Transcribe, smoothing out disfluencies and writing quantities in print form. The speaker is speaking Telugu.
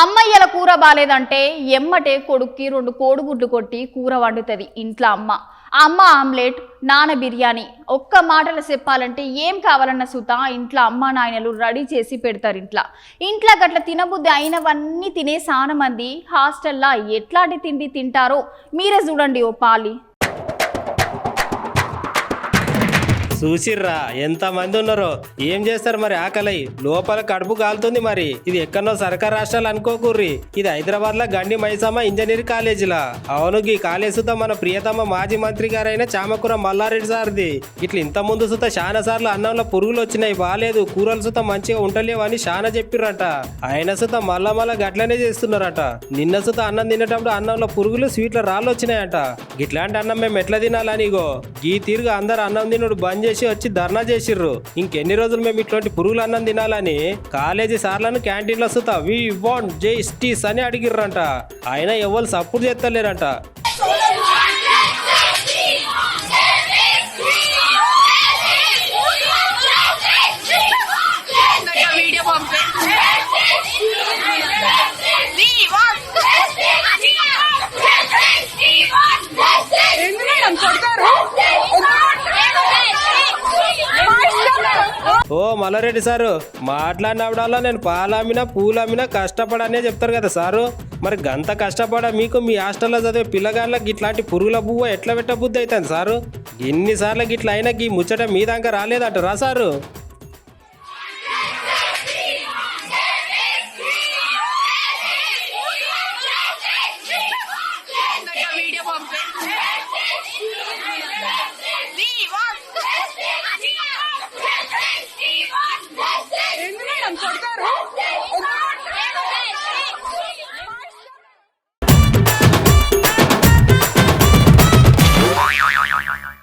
అమ్మయ్యల కూర బాలేదంటే ఎమ్మటే కొడుక్కి 2 కోడిగుడ్లు కొట్టి కూర వండుతుంది ఇంట్లో అమ్మ. అమ్మ ఆమ్లెట్, నాన్న బిర్యానీ. ఒక్క మాటలు చెప్పాలంటే ఏం కావాలన్న సుత ఇంట్లో అమ్మ నాయనలు రెడీ చేసి పెడతారు. ఇంట్లో గట్ల తినబుద్ధి అయినవన్నీ తినే చాలా మంది హాస్టల్లో ఎట్లాంటి తిండి తింటారో మీరే చూడండి. ఓ పాలి చూసిర్రా ఎంత మంది ఉన్నారో. ఏం చేస్తారు మరి ఆకలి లోపల కడుపు కాలుతుంది. మరి ఇది ఎక్కడో సర్కార్ రాష్ట్రాలు అనుకోకుర్రి, ఇది హైదరాబాద్ లో గండి మైసమ్మ ఇంజనీరింగ్ కాలేజీలా. అవును, ఈ కాలేజీతో మన ప్రియతమ మాజీ మంత్రి గారైన చామకూర మల్లారెడ్డి సార్ది. ఇట్లా ఇంత ముందు సుత చాలా సార్లు అన్నంలో పురుగులు వచ్చినాయి, బాలేదు, కూరలు సుత మంచిగా ఉండలేవు అని చాలా చెప్పిర్రట. ఆయన సుత మళ్ళా గట్లనే చేస్తున్నారట. నిన్న సుత అన్నం తినేటప్పుడు అన్నంలో పురుగులు, స్వీట్ల రాళ్ళు వచ్చినాయట. ఇట్లాంటి అన్నం మేము ఎట్లా తినాలని ఇగో ఈ తీరుగా అందరు అన్నం తినడు బంద్ చేసి వచ్చి ధర్నా చేసిర్రు. ఇంకెన్ని రోజులు మేము ఇట్లాంటి పురుగులు అన్నం తినాలని కాలేజీ సార్లను క్యాంటీన్లో సుతా వి వాంట్ జస్టిస్ అని అడిగిర్రంట. ఆయన ఎవరు సపోర్ట్ చేస్తలేరంట. ఓ మల్లారెడ్డి సారు, మాట్లాడినప్పుడల్లా నేను పాలమ్మినా పూలమ్మినా కష్టపడనే చెప్తారు కదా సారు. మరి గంత కష్టపడ మీకు మీ హాస్టల్లో చదివే పిల్లగాళ్ళకి ఇట్లాంటి పురుగుల బువ్వ ఎట్లా పెట్టబుద్ధి అవుతుంది సారు? ఎన్నిసార్లు గిట్లా అయినా ఈ ముచ్చట మీ దాకా రాలేదంటారా సారు? కొడతారు